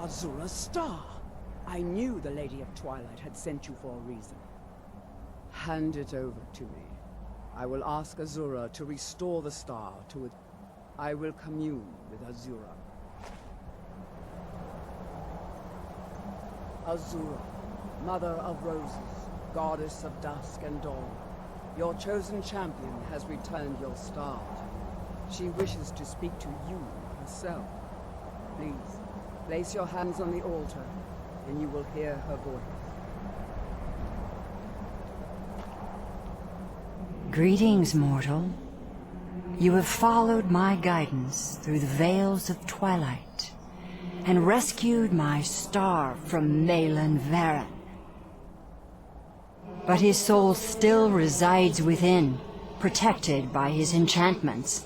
Azura's star! I knew the Lady of Twilight had sent you for a reason. Hand it over to me. I will ask Azura to restore the star to it. I will commune with Azura. Azura, Mother of Roses, Goddess of Dusk and Dawn, your chosen champion has returned your star. She wishes to speak to you herself. Please, place your hands on the altar, and you will hear her voice. Greetings, mortal. You have followed my guidance through the veils of twilight, and rescued my star from Malyn Varen. But his soul still resides within, protected by his enchantments.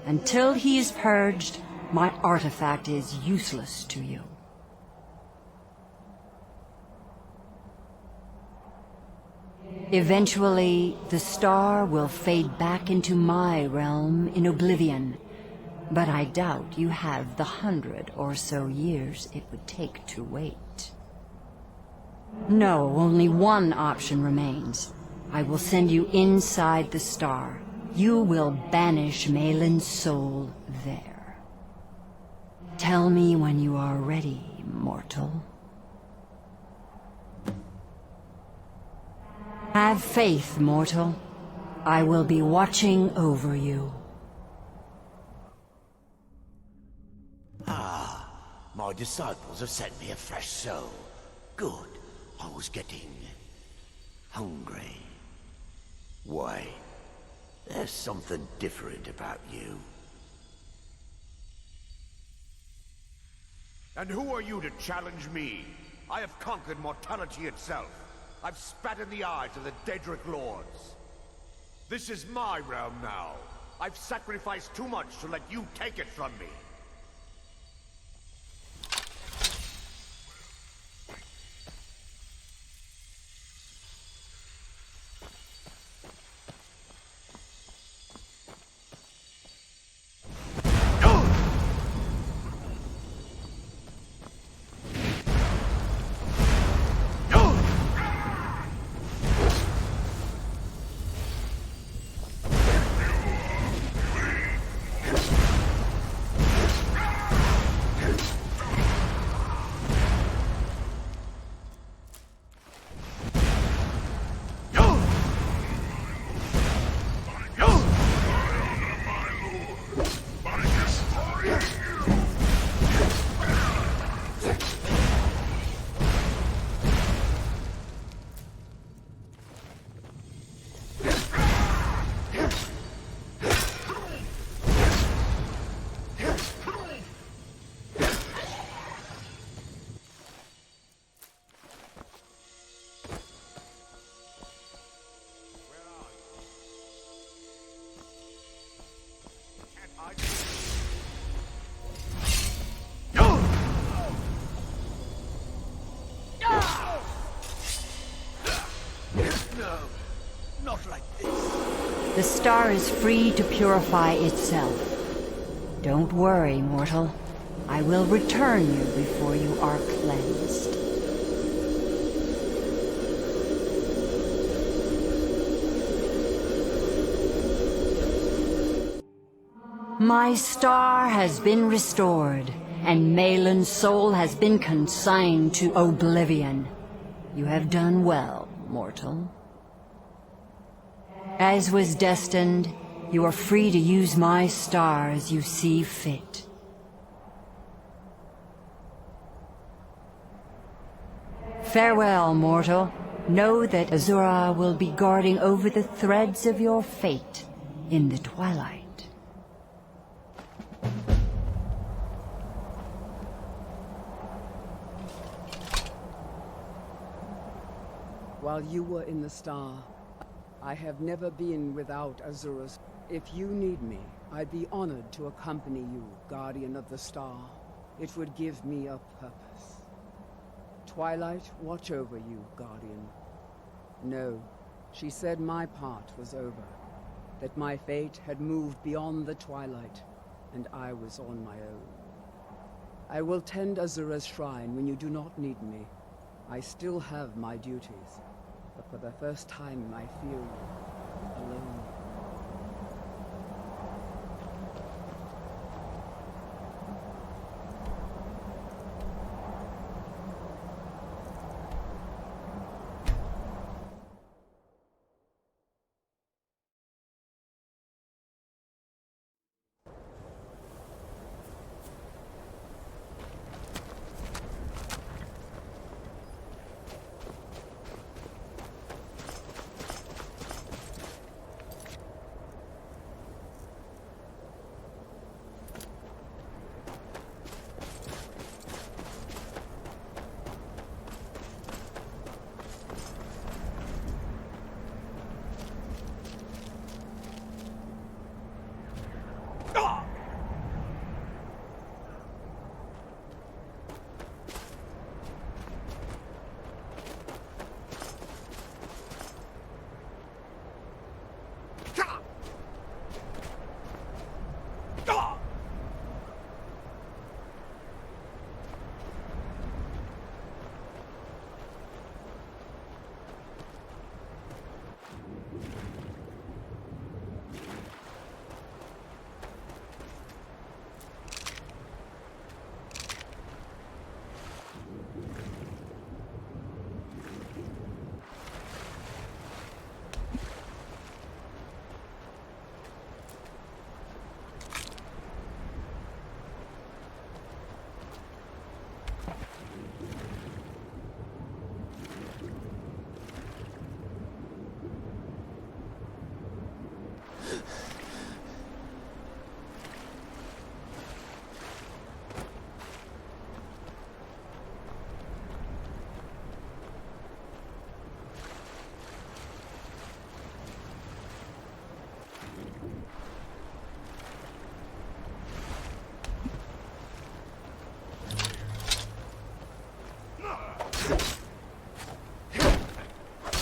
Until he is purged, my artifact is useless to you. Eventually, the star will fade back into my realm in oblivion, but I doubt you have the 100 or so years it would take to wait. No, only one option remains. I will send you inside the star. You will banish Malyn's soul there. Tell me when you are ready, mortal. Have faith, mortal. I will be watching over you. My disciples have sent me a fresh soul. Good. I was getting hungry. Wait. There's something different about you. And who are you to challenge me? I have conquered mortality itself. I've spat in the eyes of the Daedric Lords. This is my realm now. I've sacrificed too much to let you take it from me. The star is free to purify itself. Don't worry, mortal. I will return you before you are cleansed. My star has been restored, and Malyn's soul has been consigned to oblivion. You have done well, mortal. As was destined, you are free to use my star as you see fit. Farewell, mortal. Know that Azura will be guarding over the threads of your fate in the twilight. While you were in the star, I have never been without Azura's. If you need me, I'd be honored to accompany you, Guardian of the Star. It would give me a purpose. Twilight, watch over you, Guardian. No, she said my part was over, that my fate had moved beyond the Twilight, and I was on my own. I will tend Azura's shrine when you do not need me. I still have my duties, but for the first time I feel alone.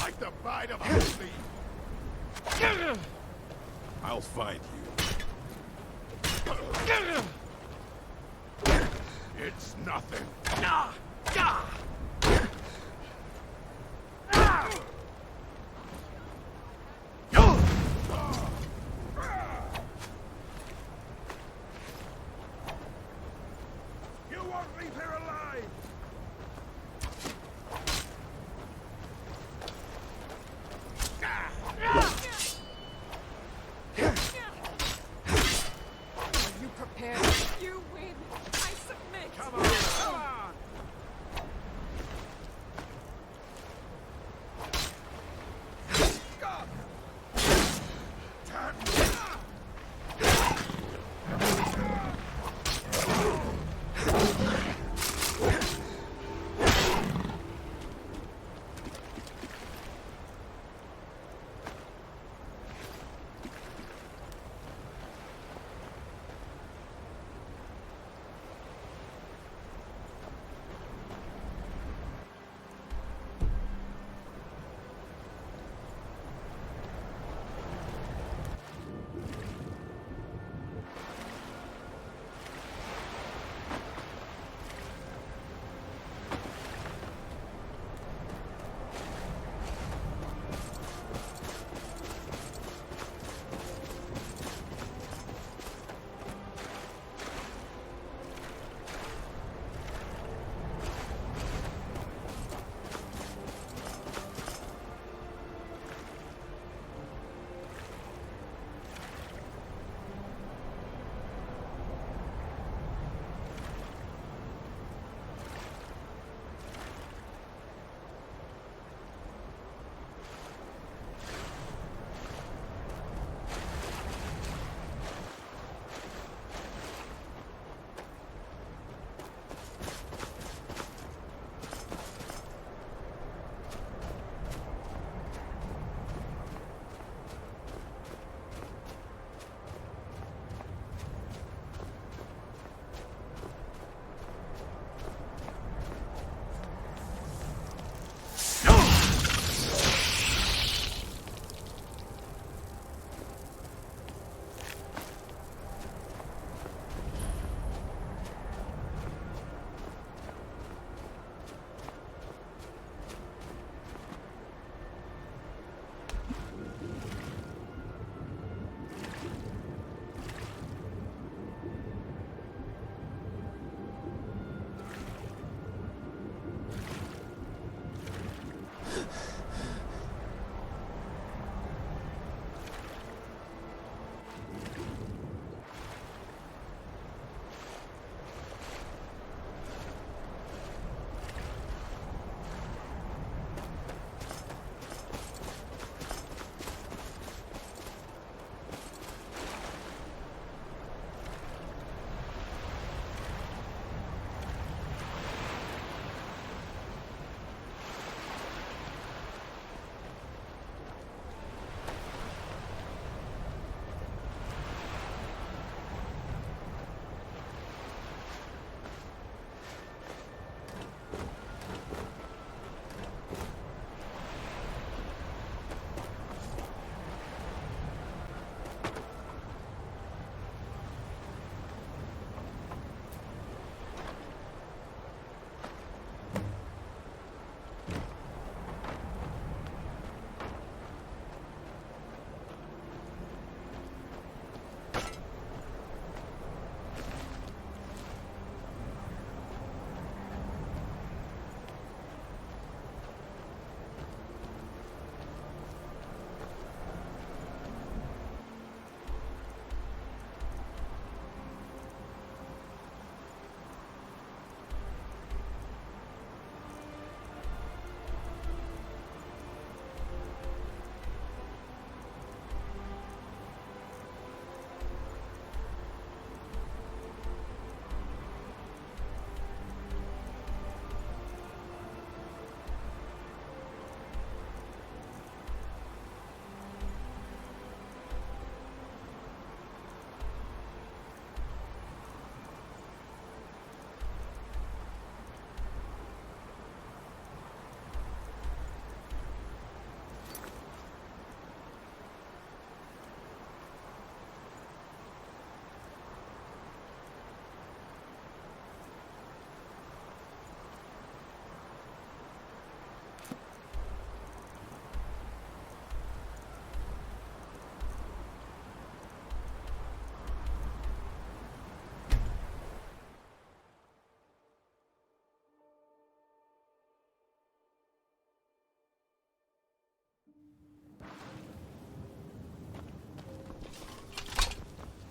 Like the bite of a sleep. I'll find you. It's nothing. You won't leave here alive! You prepared. You win. I submit. Come on! Come on!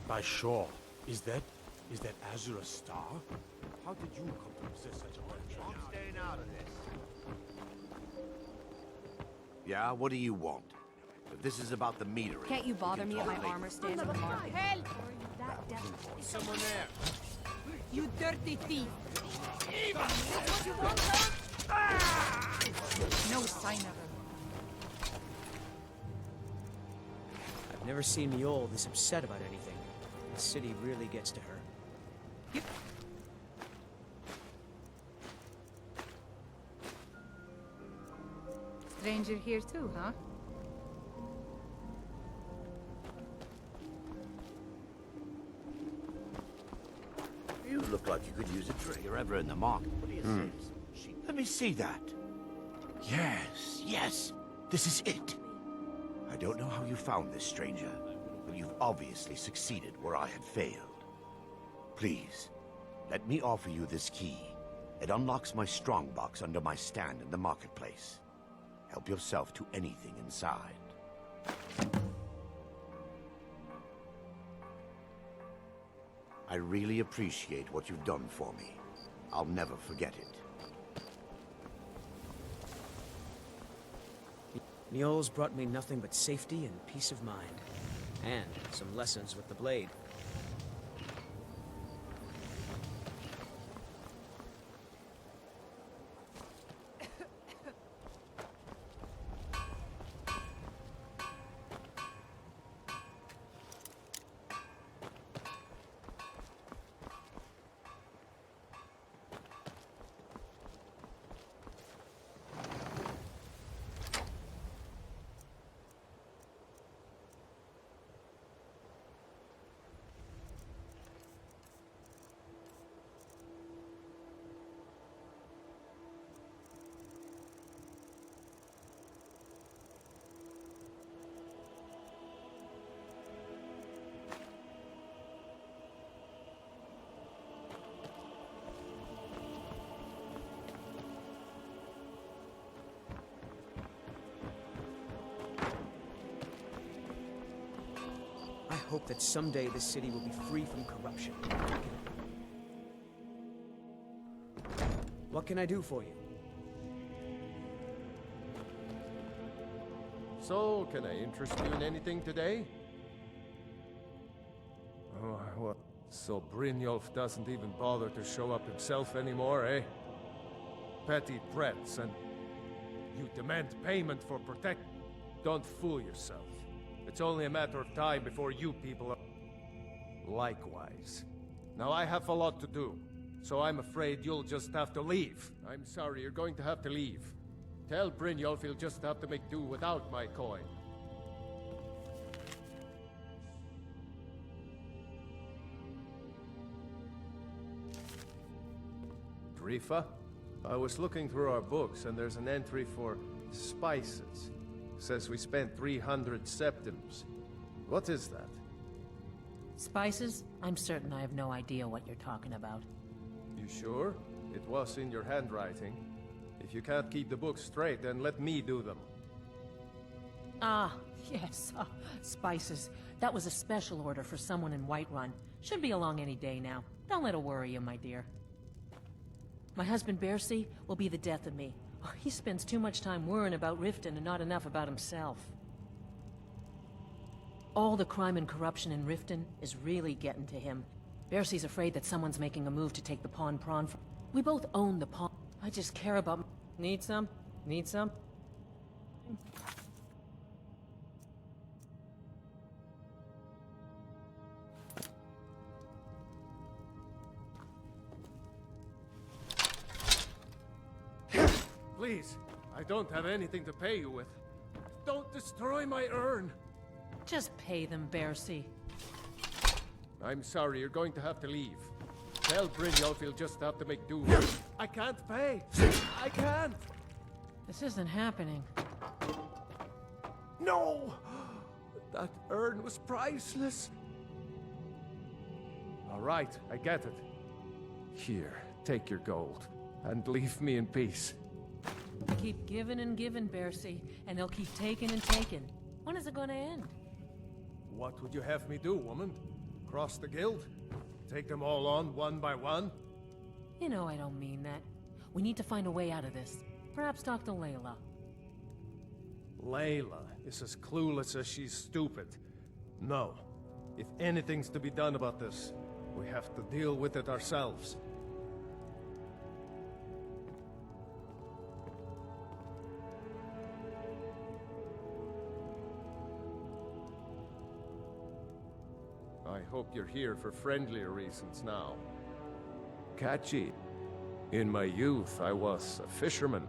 By Shaw, is that Azura's star? How did you come to possess such a treasure? I'm staying out of this. Yeah, what do you want? If this is about the metering... Can't you bother me at my armor stand in the market? Help! That devil. Someone there! You dirty thief! No sign of him. I've never seen Mjol this upset about anything. The city really gets to her. Stranger here too, huh? You look like you could use a drink. You're ever in the market. What do you say? Let me see that. Yes, yes. This is it. I don't know how you found this, stranger, but you've obviously succeeded where I had failed. Please, let me offer you this key. It unlocks my strongbox under my stand in the marketplace. Help yourself to anything inside. I really appreciate what you've done for me. I'll never forget it. Mjol's brought me nothing but safety and peace of mind. And some lessons with the blade. I hope that someday this city will be free from corruption. What can I do for you? So, can I interest you in anything today? Oh, what? So Brynjolf doesn't even bother to show up himself anymore, eh? Petty threats and... You demand payment for protect... Don't fool yourself. It's only a matter of time before you people are... Likewise. Now I have a lot to do, so I'm afraid you'll just have to leave. I'm sorry, you're going to have to leave. Tell Brynjolf he'll just have to make do without my coin. Drifa? I was looking through our books and there's an entry for spices. Says we spent 300 septims. What is that? Spices? I'm certain I have no idea what you're talking about. You sure? It was in your handwriting. If you can't keep the books straight, then let me do them. Ah, yes. Spices. That was a special order for someone in Whiterun. Should be along any day now. Don't let it worry you, my dear. My husband, Bercy, will be the death of me. Oh, he spends too much time worrying about Riften and not enough about himself. All the crime and corruption in Riften is really getting to him. Bercy's afraid that someone's making a move to take the pawn prawn from... We both own the pawn. I just care about... Need some? Need some? Please, I don't have anything to pay you with. Don't destroy my urn! Just pay them, Bercy. I'm sorry, you're going to have to leave. Tell Brynjolf he'll just have to make do. I can't pay! I can't! This isn't happening. No! That urn was priceless! All right, I get it. Here, take your gold, and leave me in peace. Keep giving and giving, Bercy, and they'll keep taking and taking. When is it gonna end? What would you have me do, woman? Across the guild? Take them all on one by one? You know I don't mean that. We need to find a way out of this. Perhaps talk to Layla. Layla is as clueless as she's stupid. No. If anything's to be done about this, we have to deal with it ourselves. I hope you're here for friendlier reasons now. Catchy. In my youth, I was a fisherman.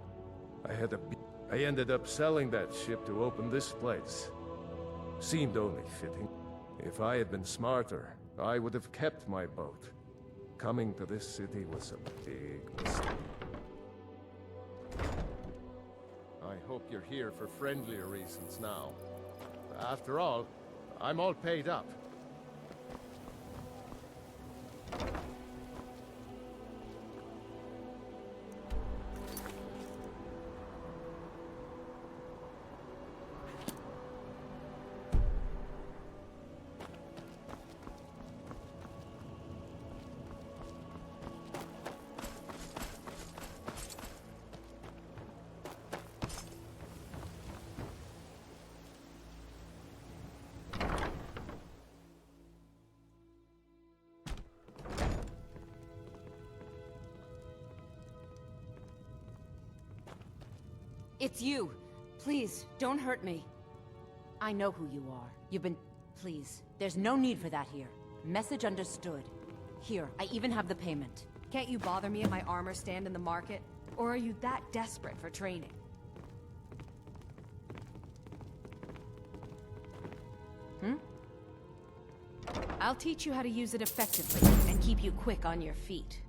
I ended up selling that ship to open this place. Seemed only fitting. If I had been smarter, I would have kept my boat. Coming to this city was a big mistake. I hope you're here for friendlier reasons now. After all, I'm all paid up. It's you. Please, don't hurt me. I know who you are. You've been... Please, there's no need for that here. Message understood. Here, I even have the payment. Can't you bother me at my armor stand in the market? Or are you that desperate for training? I'll teach you how to use it effectively, and keep you quick on your feet.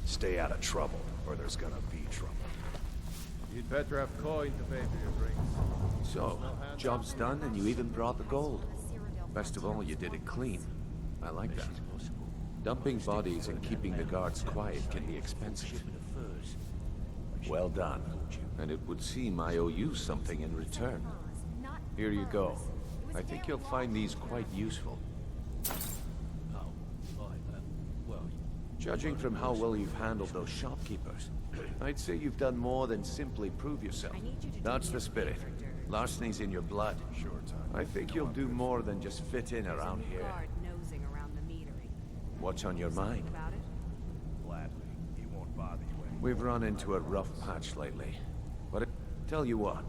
Stay out of trouble, or there's gonna be trouble. You'd better have coin to pay for your drinks. So, job's done and you even brought the gold. Best of all, you did it clean. I like that. Dumping bodies and keeping the guards quiet can be expensive. Well done. And it would seem I owe you something in return. Here you go. I think you'll find these quite useful. Judging from how well you've handled those shopkeepers, I'd say you've done more than simply prove yourself. That's the spirit. Larceny's in your blood. I think you'll do more than just fit in around here. What's on your mind? Gladly. He won't bother you anymore. We've run into a rough patch lately. But tell you what,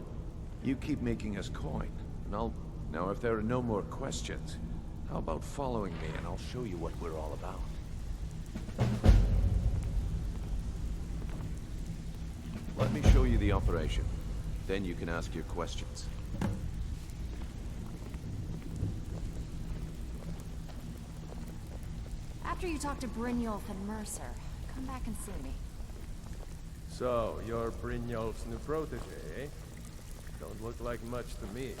you keep making us coin, and I'll... Now, if there are no more questions, how about following me and I'll show you what we're all about. Let me show you the operation. Then you can ask your questions. After After you talk to Brynjolf and Mercer, come back and see me. So, you're Brynjolf's new protege, eh? Don't look like much to me.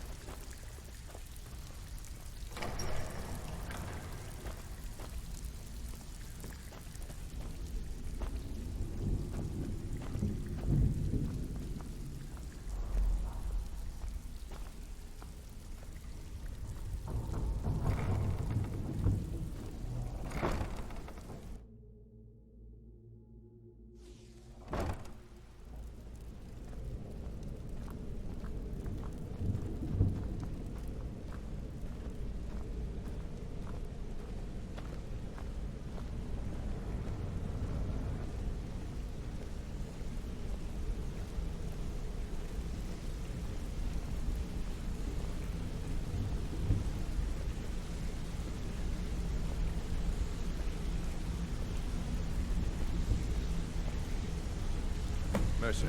Mercer,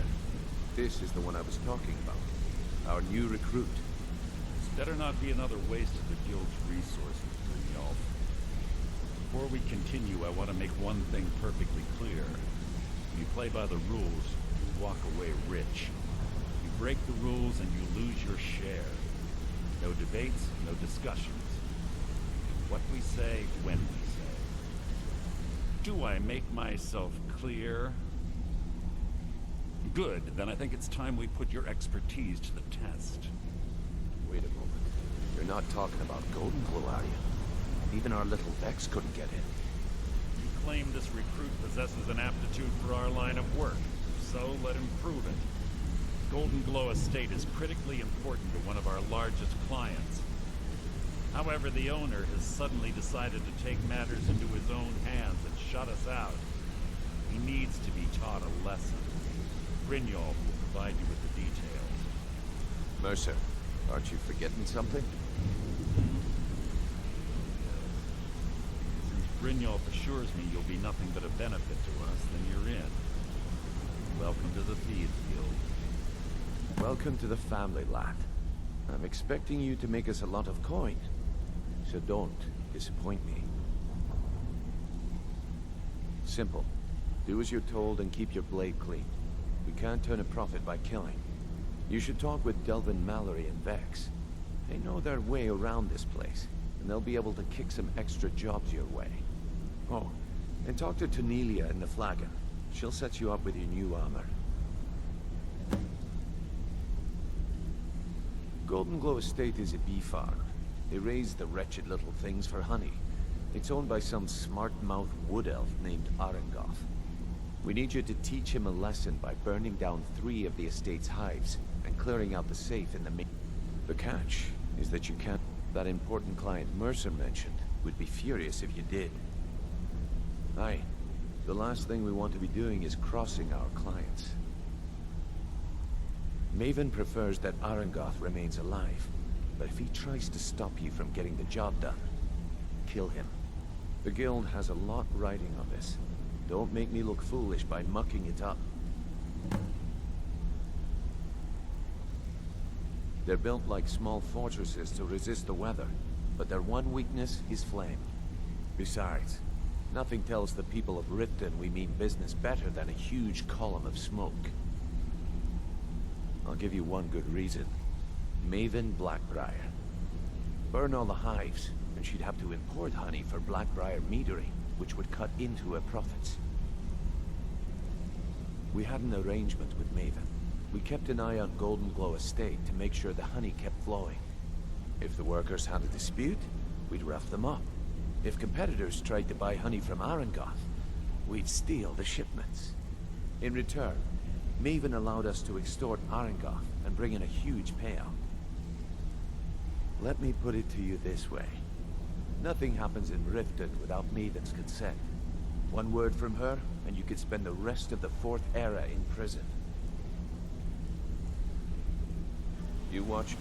this is the one I was talking about. Our new recruit. It's better not be another waste of the Guild's resources, Brynjolf. Before we continue, I want to make one thing perfectly clear. If you play by the rules, you walk away rich. You break the rules and you lose your share. No debates, no discussions. What we say, when we say. Do I make myself clear? Good, then I think it's time we put your expertise to the test. Wait a moment. You're not talking about Golden Glow, are you? Even our little Vex couldn't get in. You claim this recruit possesses an aptitude for our line of work, so let him prove it. Golden Glow Estate is critically important to one of our largest clients. However, the owner has suddenly decided to take matters into his own hands and shut us out. He needs to be taught a lesson. Brynjolf will provide you with the details. Mercer, aren't you forgetting something? Since Brynjolf assures me you'll be nothing but a benefit to us, then you're in. Welcome to the Thieves Guild. Welcome to the family, lad. I'm expecting you to make us a lot of coin. So don't disappoint me. Simple. Do as you're told and keep your blade clean. We can't turn a profit by killing. You should talk with Delvin Mallory and Vex. They know their way around this place, and they'll be able to kick some extra jobs your way. Oh, and talk to Cornelia in the Flagon. She'll set you up with your new armor. Golden Glow Estate is a bee farm. They raise the wretched little things for honey. It's owned by some smart-mouthed wood elf named Arengoth. We need you to teach him a lesson by burning down 3 of the estate's hives and clearing out the safe in the main. The catch is that you can't. That important client Mercer mentioned would be furious if you did. Aye. The last thing we want to be doing is crossing our clients. Maven prefers that Arengoth remains alive, but if he tries to stop you from getting the job done, kill him. The Guild has a lot riding on this. Don't make me look foolish by mucking it up. They're built like small fortresses to resist the weather, but their one weakness is flame. Besides, nothing tells the people of Riften we mean business better than a huge column of smoke. I'll give you one good reason. Maven Blackbriar. Burn all the hives, and she'd have to import honey for Blackbriar meadery, which would cut into her profits. We had an arrangement with Maven. We kept an eye on Golden Glow Estate to make sure the honey kept flowing. If the workers had a dispute, we'd rough them up. If competitors tried to buy honey from Arengoth, we'd steal the shipments. In return, Maven allowed us to extort Arengoth and bring in a huge payout. Let me put it to you this way. Nothing happens in Riften without Maven's consent. One word from her, and you could spend the rest of the 4th era in prison. You watch.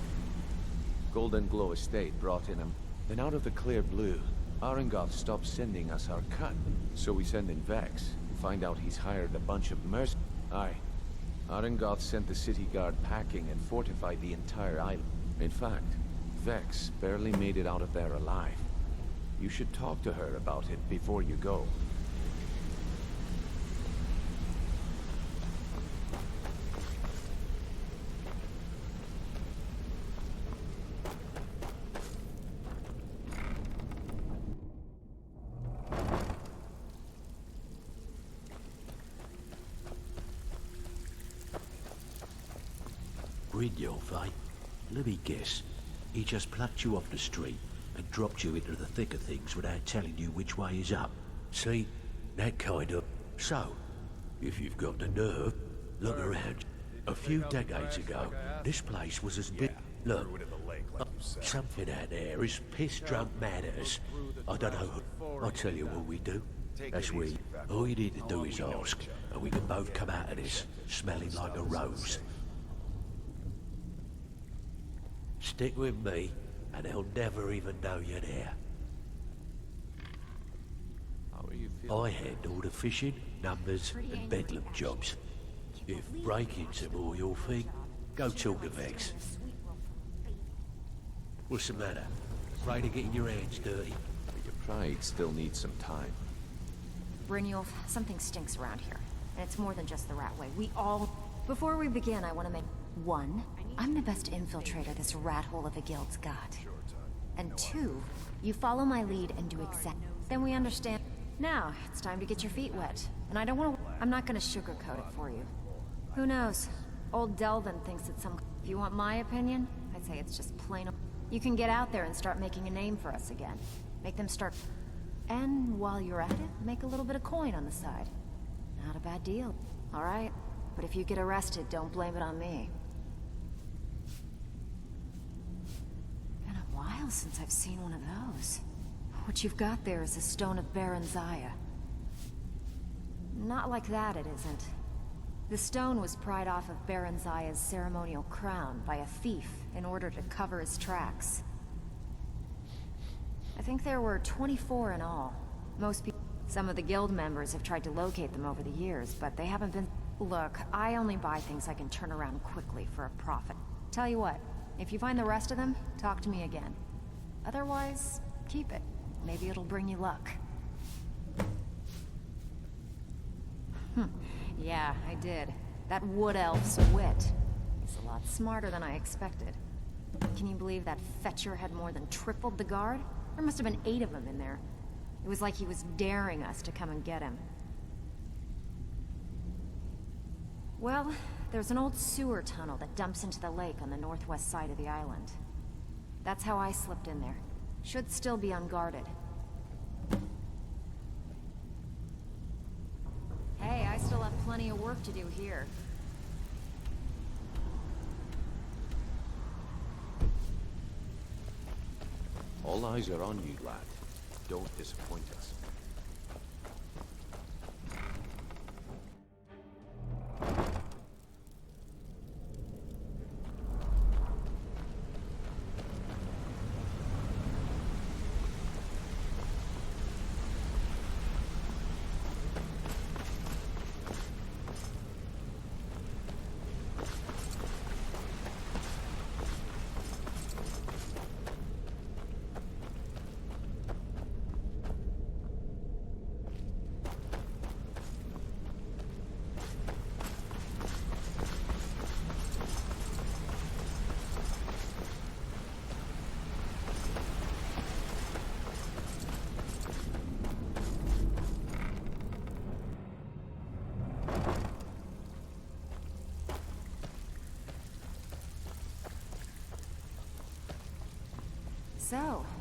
Golden Glow Estate brought in him. Then out of the clear blue, Arengoth stopped sending us our cut. So we send in Vex, and find out he's hired a bunch of mercenaries. Aye. Arengoth sent the city guard packing and fortified the entire island. In fact, Vex barely made it out of there alive. You should talk to her about it before you go. Brynjolf, eh? Let me guess. He just plucked you off the street and dropped you into the thick of things without telling you which way is up. See? That kind of... So, if you've got the nerve, look around. A few decades ago, this place was as big... Look, something out there is piss-drunk mad at us. I don't know. I'll tell you what we do. All you need to do is ask, and we can both come out of this smelling like a rose. Stick with me, and they'll never even know you're there. How are you feeling? I handle the fishing, numbers, and bedlam jobs. If breaking's more your thing, go talk to Vex. What's the matter? Afraid of getting your hands dirty? Your pride still needs some time. Brynjolf, something stinks around here. And it's more than just the rat way. We all... Before we begin, I want to make... 1, I'm the best infiltrator this rat hole of a guild's got. And 2, you follow my lead and do exactly... Then we understand. Now, it's time to get your feet wet. And I don't want to... I'm not going to sugarcoat it for you. Who knows? Old Delvin thinks it's some... If you want my opinion, I'd say it's just plain... You can get out there and start making a name for us again. Make them start... And while you're at it, make a little bit of coin on the side. Not a bad deal. All right. But if you get arrested, don't blame it on me. Been a while since I've seen one of those. What you've got there is a stone of Baron Zaya. Not like that, it isn't. The stone was pried off of Baron Zaya's ceremonial crown by a thief in order to cover his tracks. I think there were 24 in all. Most people... Some of the guild members have tried to locate them over the years, but they haven't been... Look, I only buy things I can turn around quickly for a profit. Tell you what, if you find the rest of them, talk to me again. Otherwise, keep it. Maybe it'll bring you luck. Yeah, I did. That wood elf's wit. He's a lot smarter than I expected. Can you believe that fetcher had more than tripled the guard? There must have been 8 of them in there. It was like he was daring us to come and get him. Well, there's an old sewer tunnel that dumps into the lake on the northwest side of the island. That's how I slipped in there. Should still be unguarded. Hey, I still have plenty of work to do here. All eyes are on you, lad. Don't disappoint us.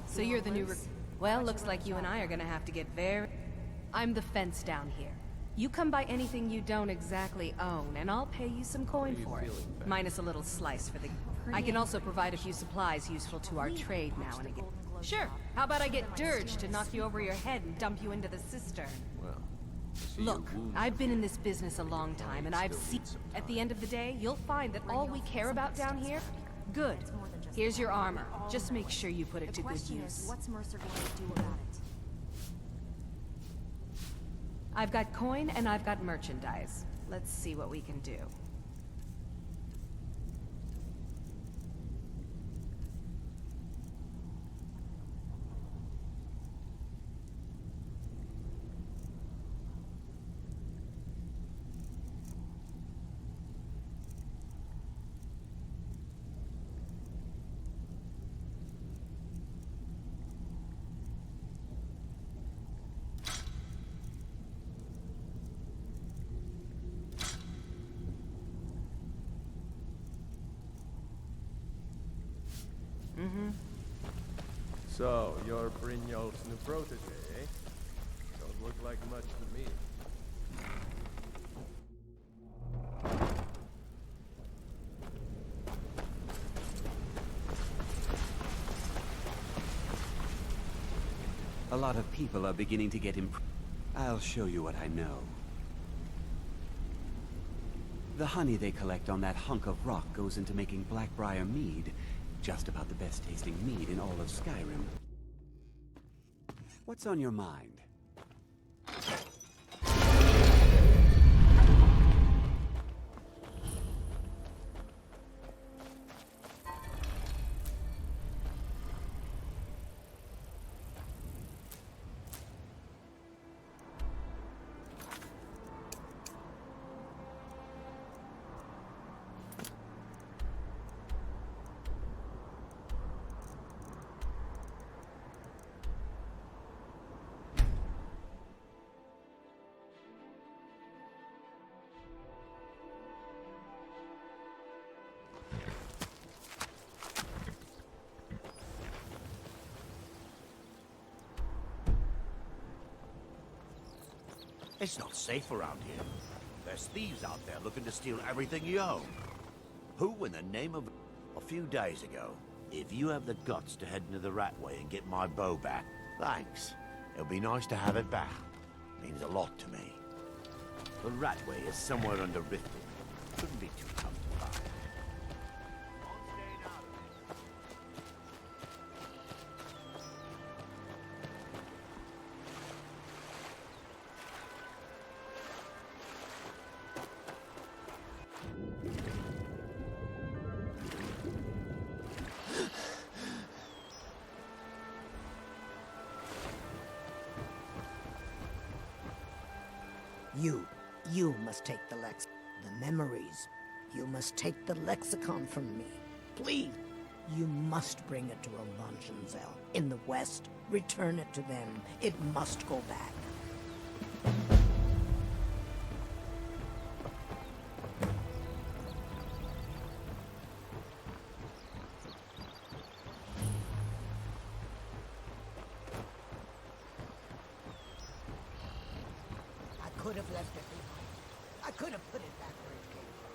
So you're the new Well, looks like you and I are gonna have to get very... I'm the fence down here. You come by anything you don't exactly own, and I'll pay you some coin for it. Minus a little slice for the... I can also provide a few supplies useful to our trade now and again. Sure, how about I get Dirge to knock you over your head and dump you into the cistern? Well, look, I've been in this business a long time, and I've seen... At the end of the day, you'll find that all we care about down here... Good. Here's your armor. Just make sure you put it to good use. What's Mercer going to do about it? I've got coin and I've got merchandise. Let's see what we can do. So, you're Brynjolf's new protege, eh? Don't look like much to me. A lot of people are beginning to get I'll show you what I know. The honey they collect on that hunk of rock goes into making Blackbriar mead. Just about the best tasting mead in all of Skyrim. What's on your mind? It's not safe around here. There's thieves out there looking to steal everything you own. Who in the name of... A few days ago, if you have the guts to head into the Ratway and get my bow back, thanks. It'll be nice to have it back. Means a lot to me. The Ratway is somewhere under Riften. Couldn't be too tough to find. You must take the the memories. You must take the lexicon from me. Please. You must bring it to Avanshenzell in the west. Return it to them. It must go back. I could have left it behind. I could have put it back where it came from.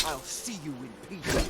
I'll see you in peace.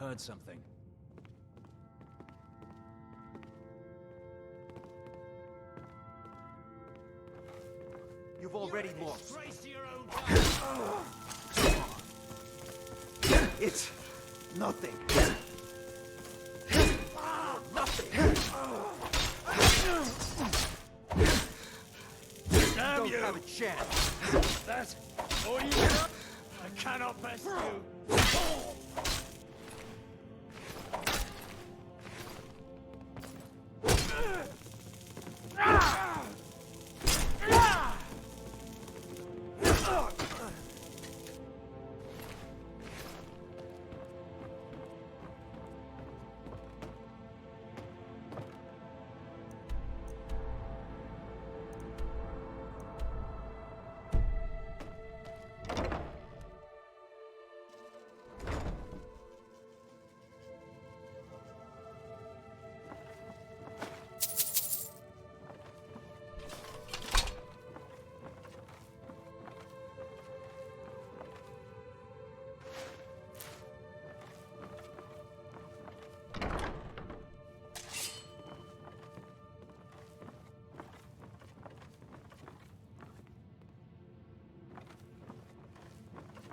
heard something. You've already lost. It's nothing. Nothing. Damn You you! don't have a chance. That's all you got? I cannot pass you.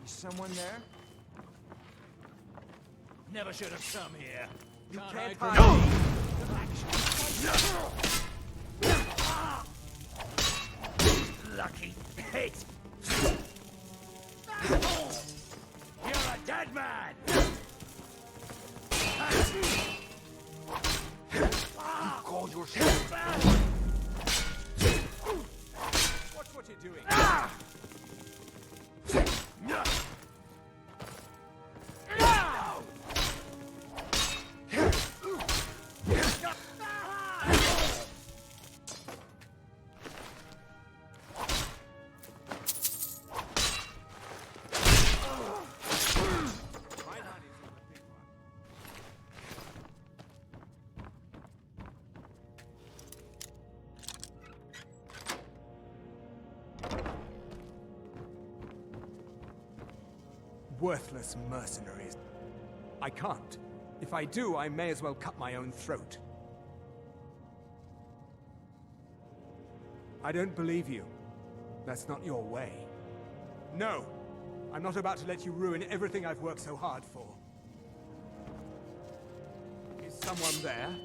Is someone there? Never should have come here. You Can't can't I hide. Lucky hit! You're a dead man! You call yourself. Watch what you're doing. Worthless mercenaries. I can't. If I do, I may as well cut my own throat. I don't believe you. That's not your way. No! I'm not about to let you ruin everything I've worked so hard for. Is someone there?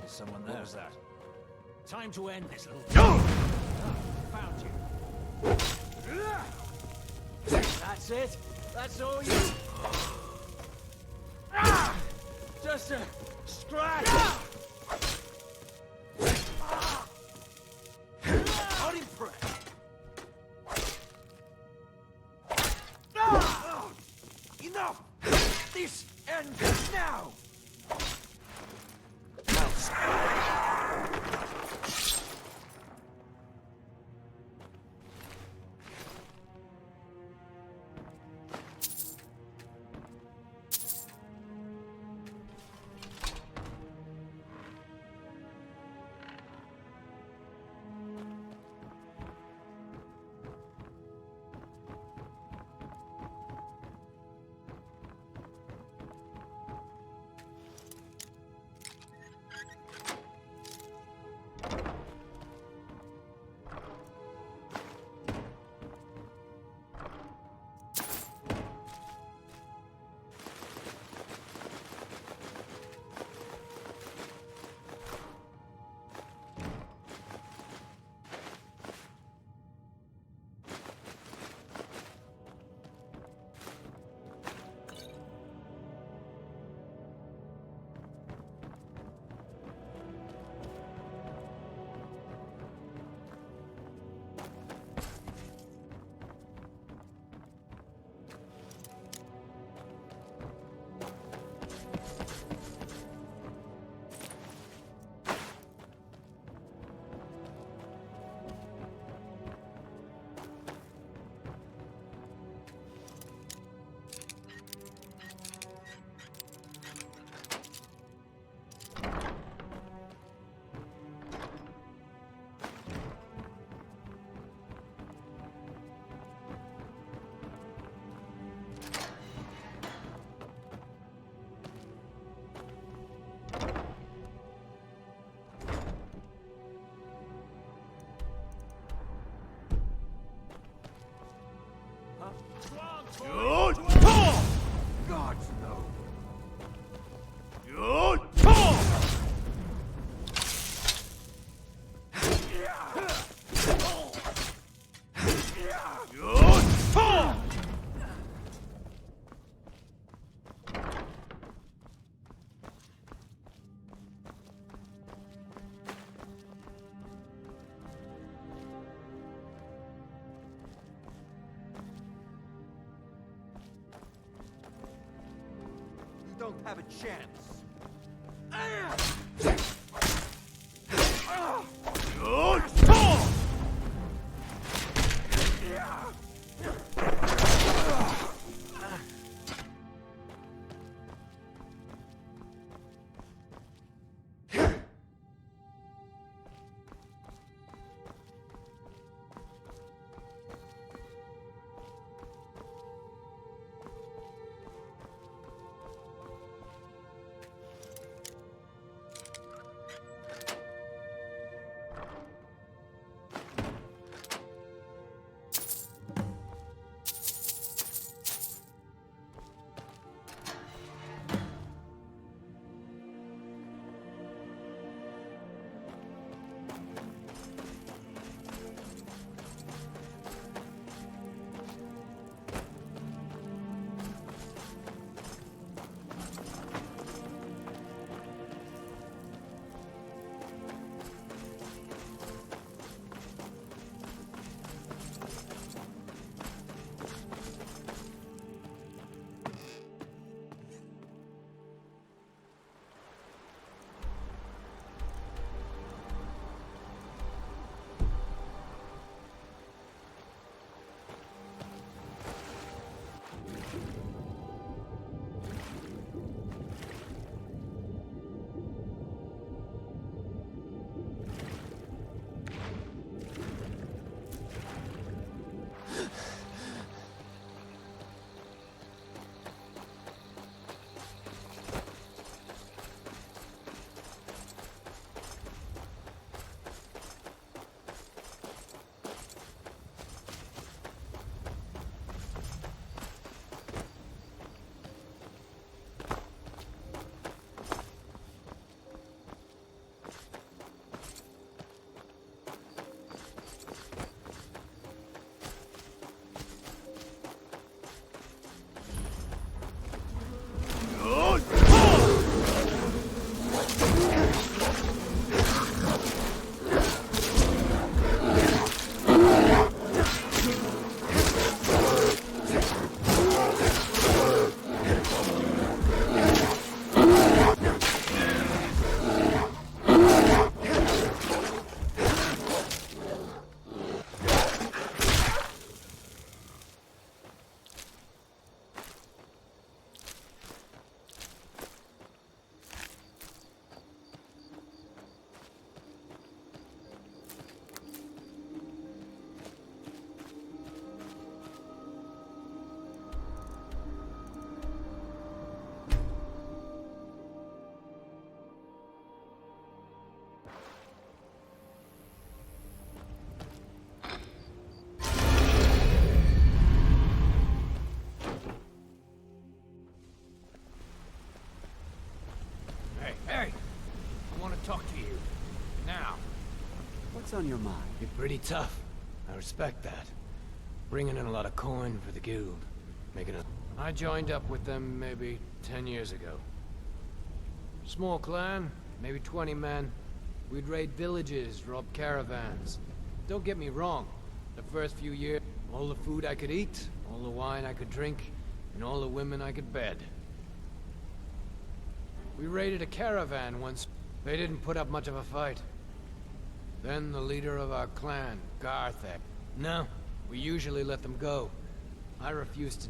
Someone there. What was that? Time to end this little... Found you. That's it? That's all you... Just a scratch! Not impressed. Enough! This ends now! Gods, no. You don't have a chance. Hey! I want to talk to you. Now. What's on your mind? You're pretty tough. I respect that. Bringing in a lot of coin for the guild. I joined up with them maybe 10 years ago. Small clan, maybe 20 men. We'd raid villages, rob caravans. Don't get me wrong. The first few years, all the food I could eat, all the wine I could drink, and all the women I could bed. We raided a caravan once. They didn't put up much of a fight. Then the leader of our clan, Garthek. No, we usually let them go. I refused to.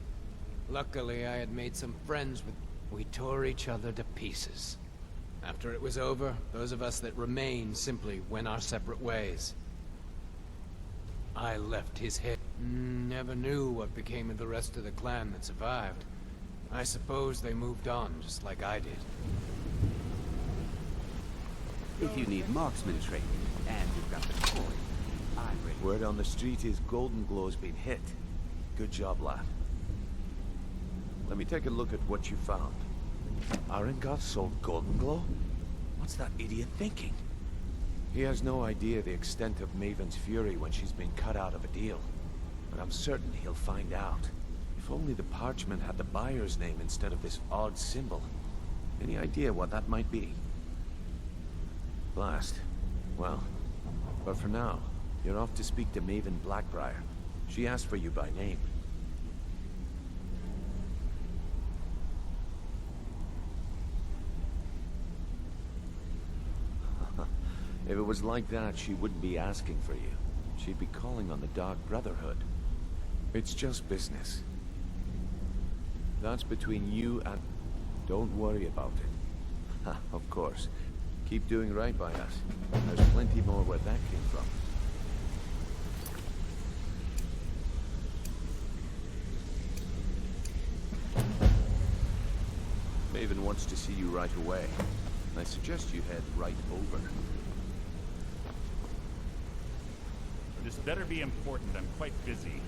Luckily, I had made some friends with. We tore each other to pieces. After it was over, those of us that remained simply went our separate ways. I left his head. Never knew what became of the rest of the clan that survived. I suppose they moved on, just like I did. If you need marksman training, and you've got the coin, I'm ready. Word on the street is Golden Glow's been hit. Good job, lad. Let me take a look at what you found. Arengoth sold Golden Glow? What's that idiot thinking? He has no idea the extent of Maven's fury when she's been cut out of a deal. But I'm certain he'll find out. If only the parchment had the buyer's name instead of this odd symbol. Any idea what that might be? Blast. Well, but for now, you're off to speak to Maven Blackbriar. She asked for you by name. If it was like that, she wouldn't be asking for you. She'd be calling on the Dark Brotherhood. It's just business. That's between you and... Don't worry about it. Ha, of course. Keep doing right by us. There's plenty more where that came from. Maven wants to see you right away. I suggest you head right over. This better be important. I'm quite busy.